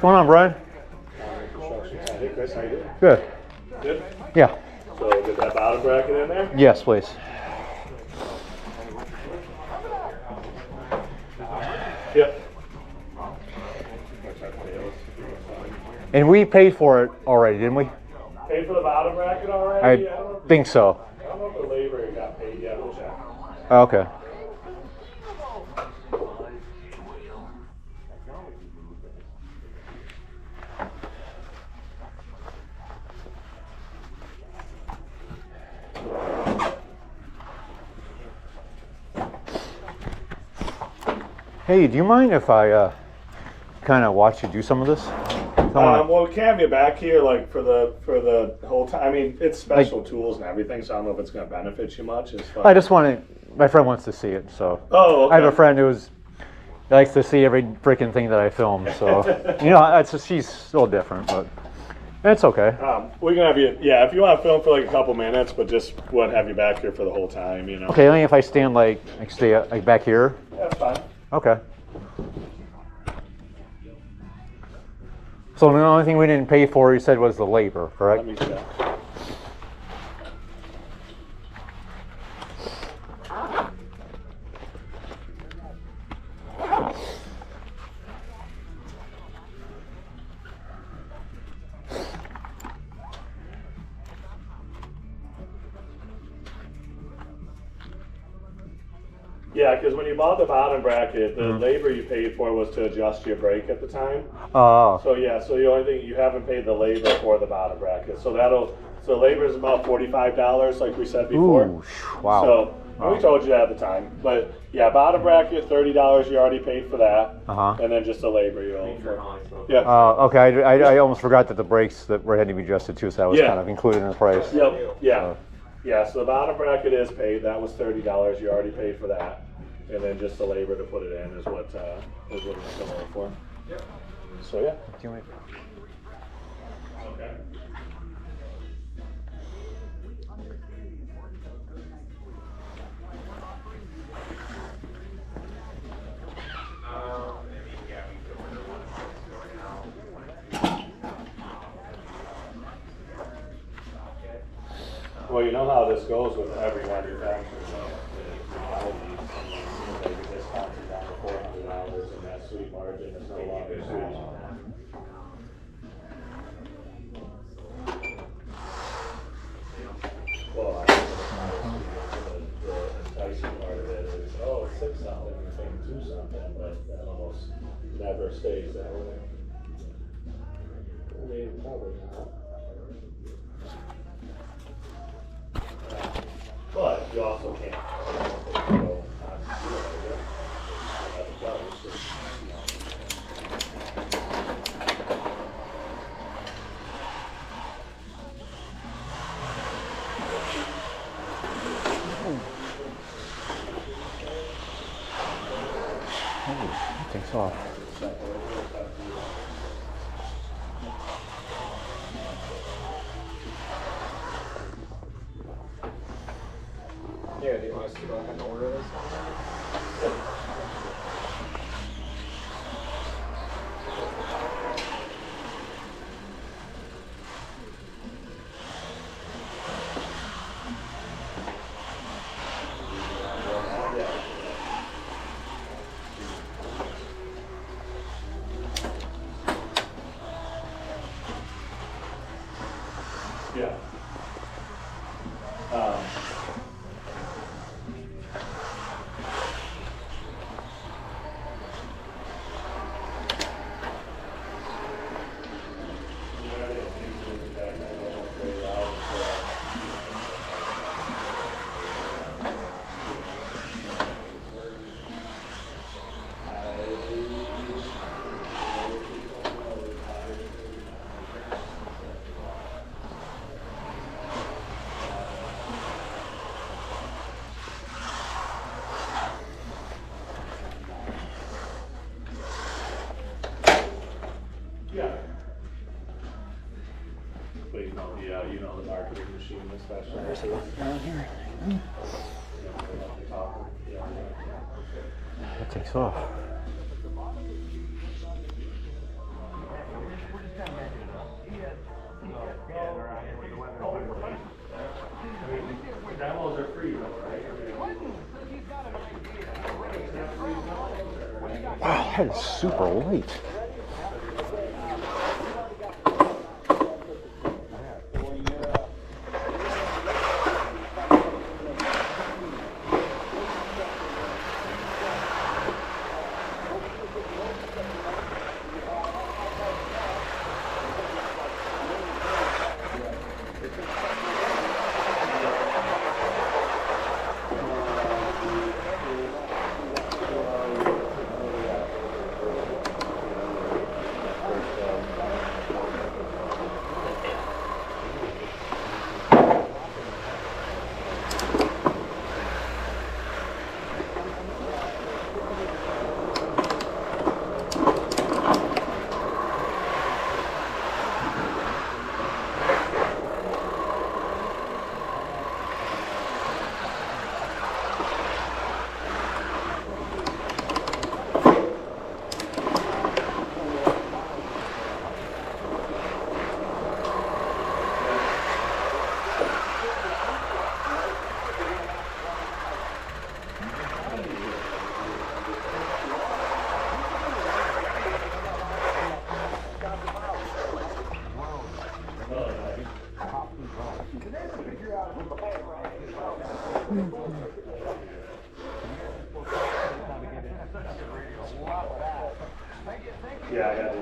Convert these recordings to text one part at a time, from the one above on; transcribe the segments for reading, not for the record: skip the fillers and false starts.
What's going on, Brian? Hey, Chris, how you doing? Good. Good? Yeah. So get that bottom bracket in there? Yes, please. Yep. And we paid for it already, didn't we? Paid for the bottom bracket already? I think so. I don't know if the labor got paid yet. We'll check. Okay. Hey, do you mind if I kind of watch you do some of this? Well, we can have you back here like for the whole time. I mean, it's special tools and everything, so I don't know if it's going to benefit you much. I just want to. My friend wants to see it, so. Oh, okay. I have a friend who likes to see every freaking thing that I film. So, she's still different, but it's okay. We can have you. Yeah, if you want to film for like a couple minutes, but just wouldn't have you back here for the whole time. Okay, only if I stand stay back here. Yeah, that's fine. Okay. So the only thing we didn't pay for, you said, was the labor, correct? Let me check. Yeah, because when you bought the bottom bracket, the labor you paid for was to adjust your brake at the time. Oh. So yeah, so the only thing you haven't paid the labor for the bottom bracket. So labor is about $45, like we said before. Ooh, wow. So we told you that at the time, but yeah, bottom bracket $30. You already paid for that, and then just the labor you owe for. Yeah. Okay. I almost forgot that the brakes that were had to be adjusted too, so that was kind of included in the price. Yep. Yeah. Yeah. So the bottom bracket is paid. That was $30. You already paid for that, and then just the labor to put it in is what it's coming in for. Yep. So yeah. Okay. Well, you know how this goes with every manufacturer. Maybe discounted down to $400, and that sweet margin is no longer sweet. Well, I think the enticing part of it is, oh, it's $6 something, you're paying $2 something, but that almost never stays that way. I mean, probably not. But you also can't go on zero either. That takes off. Yeah, do you want us to go ahead and order this? Yeah. But you know the marketing machine especially. That takes off. That is super light. Yeah, I got it.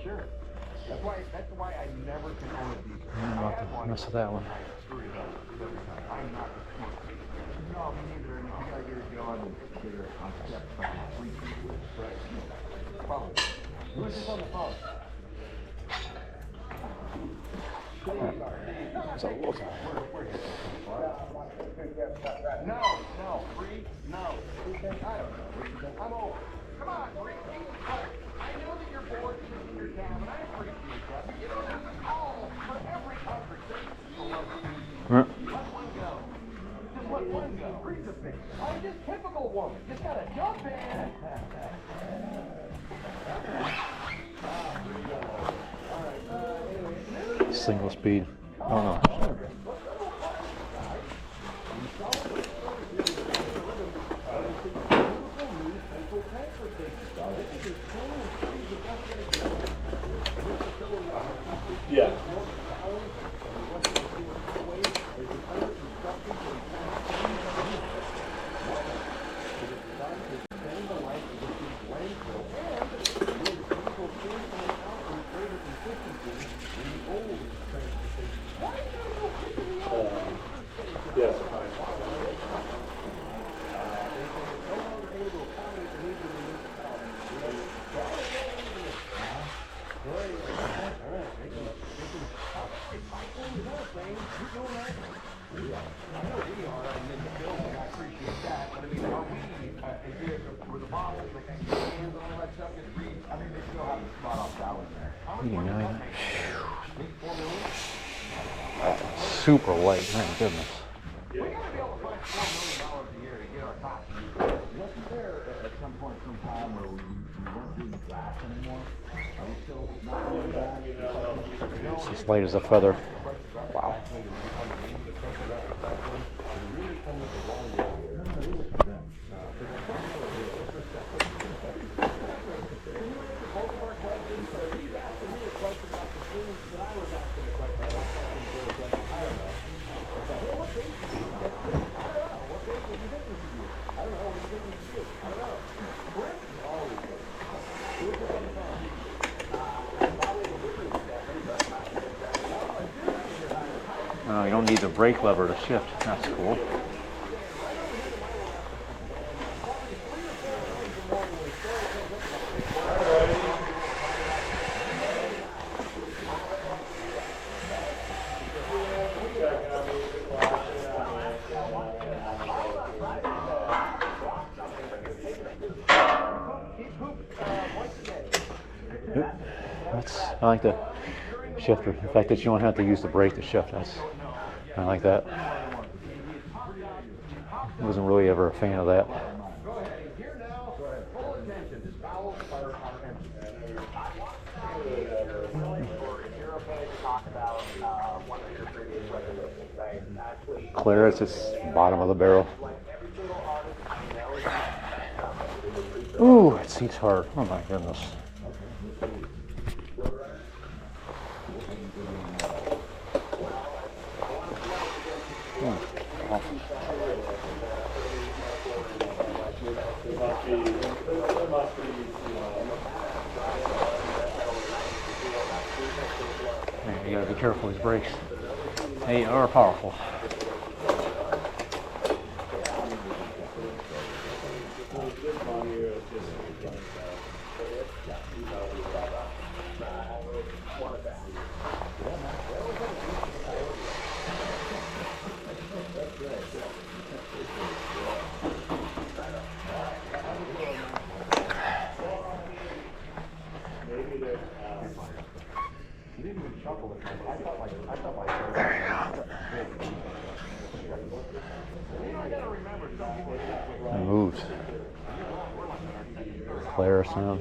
Sure. That's why I never can own a diesel. I don't know about the rest of that one. I'm not. No, me neither. And you gotta get it going and get it on step fucking 3 people. Right. Phone. Who is this on the phone? No, free? No. I don't know. I'm over. Come on, free. I know that you're bored sitting in your cabin. I appreciate that. But you don't have to call for every conversation. Let one go. Just let one go. Freeze a bit. I'm just typical woman. Just gotta jump in. Single speed. Oh no. Yeah. Yes. Super light, my goodness. We gotta be able to find $4 million a year to get our costs. Wasn't there at some point, some time where we weren't doing glass anymore? Are we still not doing glass? It's as light as a feather. Wow. Oh, you don't need the brake lever to shift. That's cool. I like the shifter. The fact that you don't have to use the brake to shift. I like that. I wasn't really ever a fan of that. Clear, it's just bottom of the barrel. Ooh, it seats hard. Oh my goodness. Man, you gotta be careful with these brakes. They are powerful. It moves. Clear sound.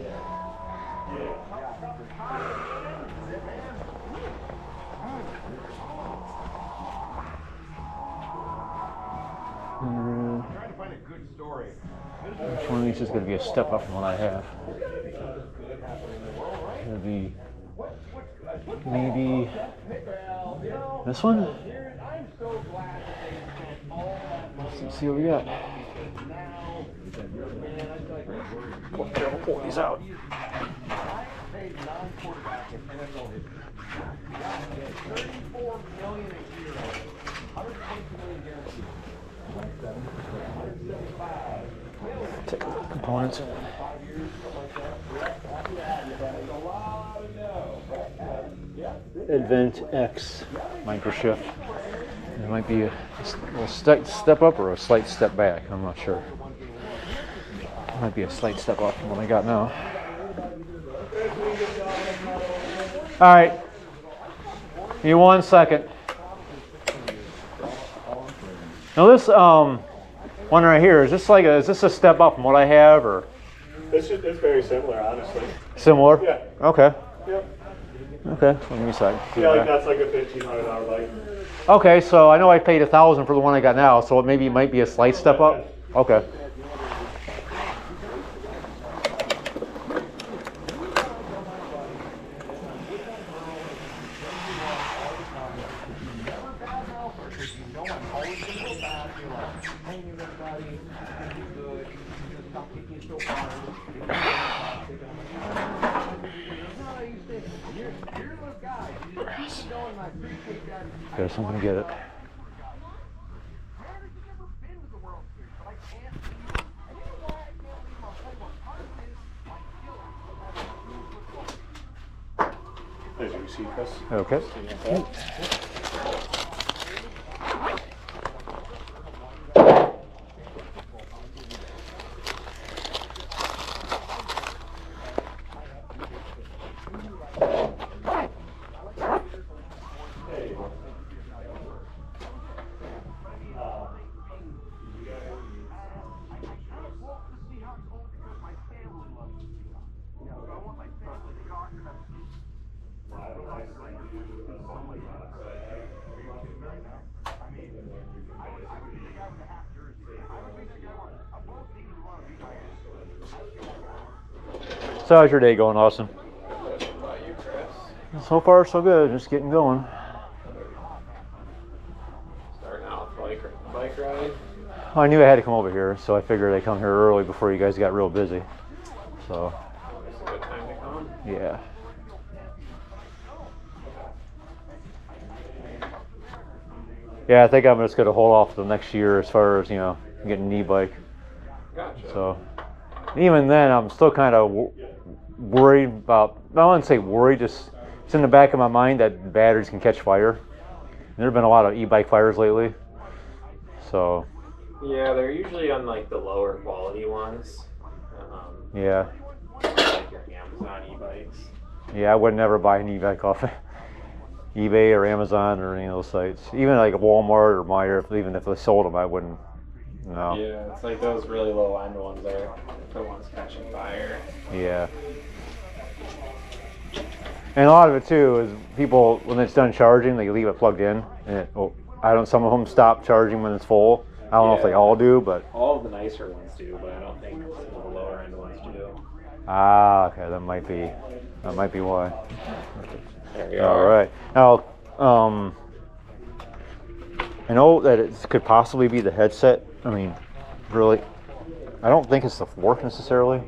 Which one of these is going to be a step up from what I have? It'll be maybe this one? Let's see what we got. Pull these out. Take the components. Advent X microshift. It might be a little step up or a slight step back. I'm not sure. It might be a slight step up from what I got now. All right. Give me 1 second. Now this one right here, is this a step up from what I have, or? It's very similar, honestly. Similar? Yeah. Okay. Yep. Okay. Let me see. Yeah, like that's like a $1,500 bike. Okay, so I know I paid $1,000 for the one I got now, so maybe it might be a slight step up. Okay. Guess I'm gonna get it. There's your receipt, Chris. Okay. So how's your day going, Austin? So far, so good. Just getting going. Starting out with bike ride. I knew I had to come over here, so I figured I'd come here early before you guys got real busy. So, It's a good time to come. yeah. Yeah, I think I'm just going to hold off till next year as far as, getting an e-bike. Gotcha. So, even then, I'm still kind of worried about, I wouldn't say worried, just it's in the back of my mind that batteries can catch fire. And there have been a lot of e-bike fires lately. So, Yeah, they're usually on like the lower quality ones. yeah. Like your Amazon e-bikes. Yeah, I would never buy an e-bike off eBay or Amazon or any of those sites. Even like Walmart or Meijer, even if they sold them, I wouldn't. No. Yeah, it's like those really low end ones are the ones catching fire. Yeah. And a lot of it too is people, when it's done charging, they leave it plugged in. And some of them stop charging when it's full. I don't know if they all do, but. All of the nicer ones do, but I don't think some of the lower end ones do. Ah, okay, that might be why. There you All are. right. Now, I know that it could possibly be the headset. I mean, really, I don't think it's the fork necessarily.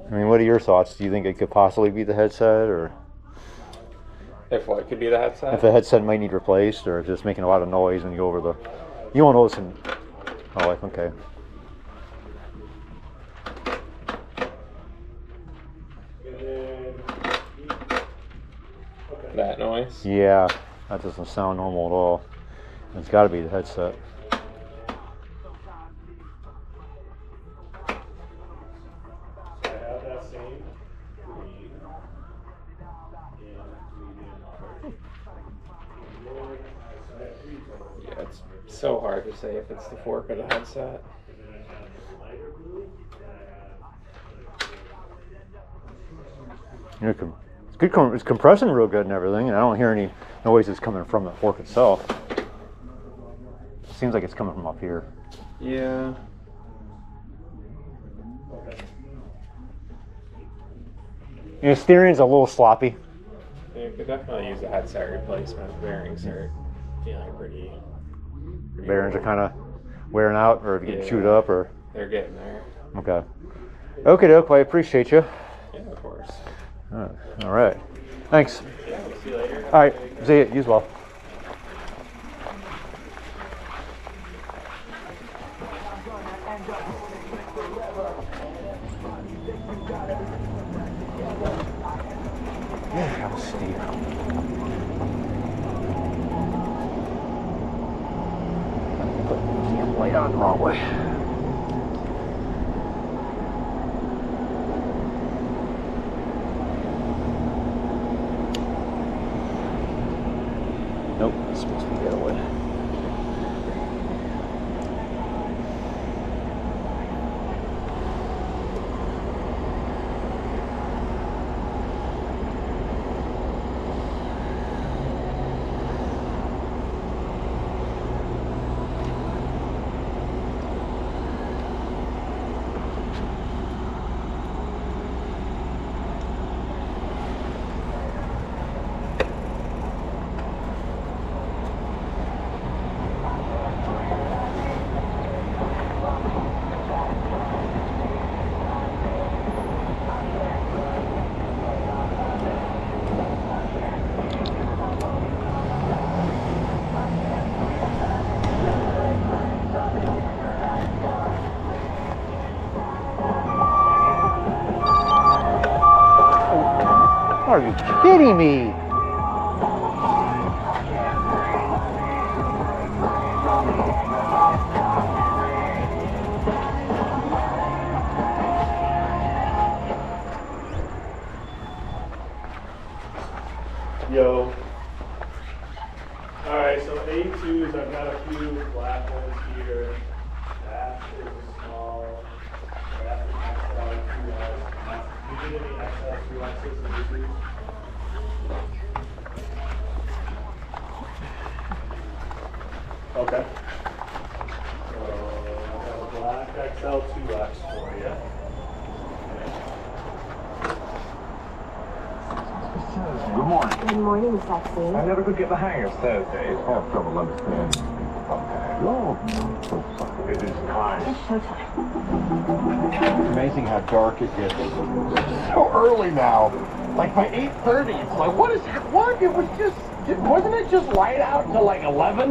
I mean, what are your thoughts? Do you think it could possibly be the headset, or If what could be the headset? if the headset might need replaced, or just making a lot of noise when you go over the? You won't notice in. Oh, okay. That noise? Yeah, that doesn't sound normal at all. It's got to be the headset. I have that same green Yeah, it's so hard to say if it's the fork or the headset. It's compressing real good and everything, and I don't hear any noises coming from the fork itself. It seems like it's coming from up here. Yeah. The steering's a little sloppy. You could definitely use a headset replacement. Bearings are feeling pretty The bearings are kind of wearing out or getting chewed up, or they're getting there. okay. Okay, doke. Well, I appreciate you. Yeah, of course. All right. Thanks. Yeah, we'll see you later. All right. See you. You as well. Yeah, that was steep. Put the damn light on the wrong way. Nope, it's supposed to be the other way. Are you kidding me? Yo. Alright, so A2s, I've got a few black ones here. That is a small. That's an XL2S. Do you need any XL2S's in A2s? Okay. So I have a black XL2X for you. Good morning. Good morning, sexy. I never could get the hang of Thursdays. I have trouble understanding. Oh, it is time. It's showtime. It's amazing how dark it gets. So early now. Like by 8:30, it's like, what? It was just, wasn't it just light out until like 11?